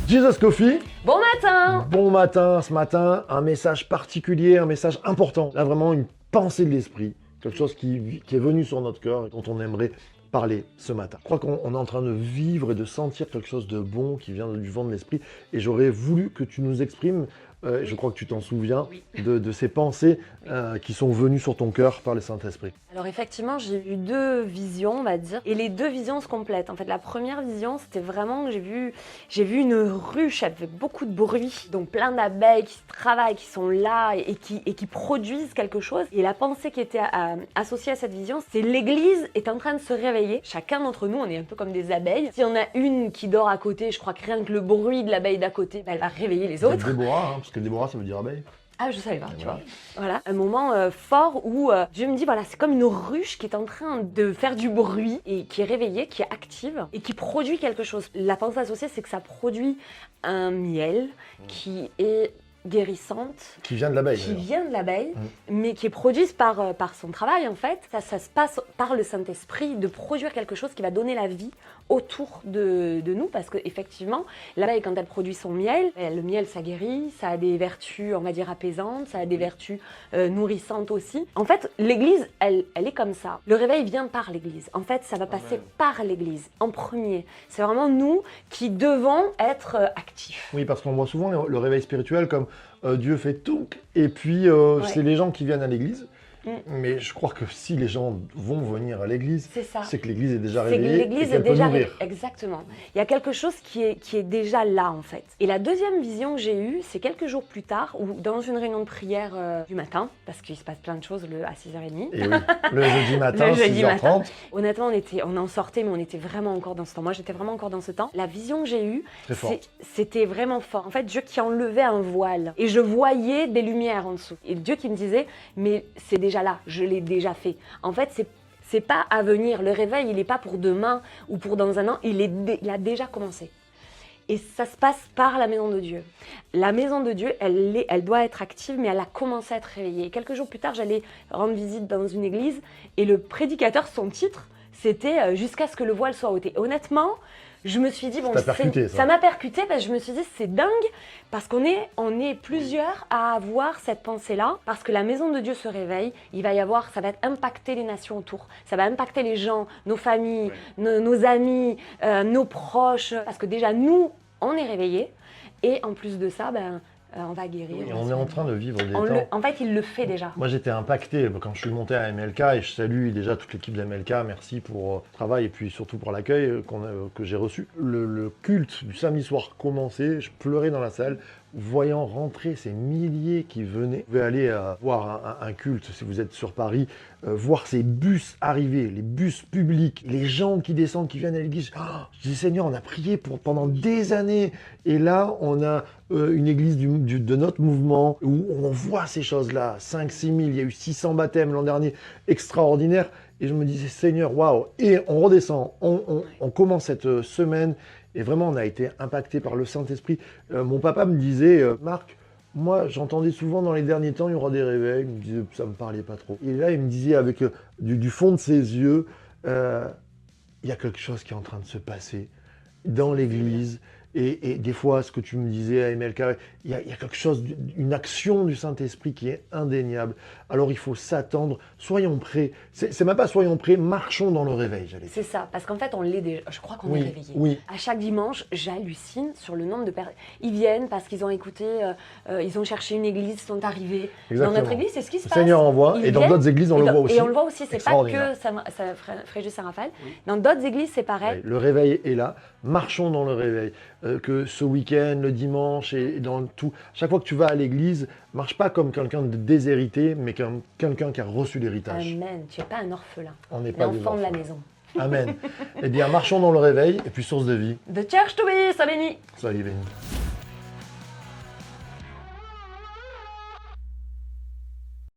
Jesus Coffee. Bon matin! Bon matin, ce matin, un message particulier, un message important. Là, vraiment une pensée de l'esprit, quelque chose qui est venu sur notre cœur et dont on aimerait parler ce matin. Je crois qu'on est en train de vivre et de sentir quelque chose de bon qui vient du vent de l'esprit. Et j'aurais voulu que tu nous exprimes, je crois que tu t'en souviens, de ces pensées qui sont venues sur ton cœur par le Saint-Esprit. Alors effectivement, j'ai eu deux visions, on va dire, et les deux visions se complètent. En fait, la première vision, c'était vraiment que j'ai vu une ruche avec beaucoup de bruit, donc plein d'abeilles qui travaillent, qui sont là et qui produisent quelque chose. Et la pensée qui était associée à cette vision, c'est l'Église est en train de se réveiller. Chacun d'entre nous, on est un peu comme des abeilles. S'il y en a une qui dort à côté, je crois que rien que le bruit de l'abeille d'à côté, elle va réveiller les autres. Déborah, parce que Déborah, ça veut dire abeille. Ah, je savais pas, tu vois. Voilà, un moment fort où Dieu me dit, voilà, c'est comme une ruche qui est en train de faire du bruit et qui est réveillée, qui est active et qui produit quelque chose. La pensée associée, c'est que ça produit un miel qui est guérissante. Qui vient de l'abeille. Qui vient de l'abeille, mais qui est produite par son travail, en fait. Ça se passe par le Saint-Esprit de produire quelque chose qui va donner la vie autour de nous, parce qu'effectivement, l'abeille, quand elle produit son miel, le miel, ça guérit, ça a des vertus, on va dire, apaisantes, ça a des vertus nourrissantes aussi. En fait, l'Église, elle est comme ça. Le réveil vient par l'Église. En fait, ça va passer par l'Église, en premier. C'est vraiment nous qui devons être actifs. Oui, parce qu'on voit souvent le réveil spirituel comme Dieu fait tout, et puis c'est les gens qui viennent à l'église. Mais je crois que si les gens vont venir à l'église, c'est que l'église est déjà réveillée. L'église est déjà réveillée. Exactement. Il y a quelque chose qui est déjà là, en fait. Et la deuxième vision que j'ai eue, c'est quelques jours plus tard, où dans une réunion de prière du matin, parce qu'il se passe plein de choses à 6h30. Et oui, le jeudi matin, 6h30. Honnêtement, on en sortait, mais on était vraiment encore dans ce temps. Moi, j'étais vraiment encore dans ce temps. La vision que j'ai eue, c'était vraiment fort. En fait, Dieu qui enlevait un voile. Et je voyais des lumières en dessous. Et Dieu qui me disait, mais c'est déjà là, je l'ai déjà fait. En fait, c'est pas à venir. Le réveil, il n'est pas pour demain ou pour dans un an, il a déjà commencé. Et ça se passe par la maison de Dieu. La maison de Dieu, elle doit être active, mais elle a commencé à être réveillée. Et quelques jours plus tard, j'allais rendre visite dans une église et le prédicateur, son titre, c'était « Jusqu'à ce que le voile soit ôté ». Honnêtement, je me suis dit, bon, ça m'a percuté parce que je me suis dit, c'est dingue, parce qu'on est plusieurs à avoir cette pensée-là, parce que la maison de Dieu se réveille, ça va impacter les nations autour, ça va impacter les gens, nos familles, nos amis, nos proches, parce que déjà, nous, on est réveillés, et en plus de ça, on va guérir. Et on est en train de vivre des temps. En fait, il le fait déjà. Moi, j'étais impacté quand je suis monté à MLK et je salue déjà toute l'équipe de MLK. Merci pour le travail et puis surtout pour l'accueil que j'ai reçu. Le culte du samedi soir commençait, je pleurais dans la salle, voyant rentrer ces milliers qui venaient. Vous pouvez aller voir un culte si vous êtes sur Paris, voir ces bus arriver, les bus publics, les gens qui descendent, qui viennent à l'église. Oh, je dis Seigneur, on a prié pendant des années et là on a une église de notre mouvement où on voit ces choses-là, 5-6 000, il y a eu 600 baptêmes l'an dernier, extraordinaire. Et je me disais Seigneur, waouh. Et on redescend, on commence cette semaine. Et vraiment, on a été impacté par le Saint-Esprit. Mon papa me disait, Marc, moi, j'entendais souvent dans les derniers temps, il y aura des réveils. Il me disait, ça me parlait pas trop. Et là, il me disait, avec du fond de ses yeux, il y a quelque chose qui est en train de se passer dans l'Église. Et des fois, ce que tu me disais à MLK, il y a quelque chose, une action du Saint-Esprit qui est indéniable. Alors, il faut s'attendre, soyons prêts. C'est même pas soyons prêts, marchons dans le réveil, j'allais dire. C'est ça, parce qu'en fait, on l'est déjà. Je crois qu'on est réveillés. Oui. À chaque dimanche, j'hallucine sur le nombre de personnes. Ils viennent parce qu'ils ont écouté, ils ont cherché une église, ils sont arrivés. Exactement. Dans notre église, c'est ce qui se passe. Le Seigneur envoie, et dans d'autres églises, on le voit aussi. Et on le voit aussi, c'est pas que Fréjus Saint-Raphaël. Dans d'autres églises, c'est pareil. Le réveil est là, marchons dans le réveil. Que ce week-end, le dimanche et dans tout, chaque fois que tu vas à l'église, marche pas comme quelqu'un de déshérité, mais comme quelqu'un qui a reçu l'héritage. Amen. Tu n'es pas un orphelin. On n'est pas des enfants de la maison. Amen. Eh bien, marchons dans le réveil et puis source de vie. The church to be, sois béni. Soyez bénis.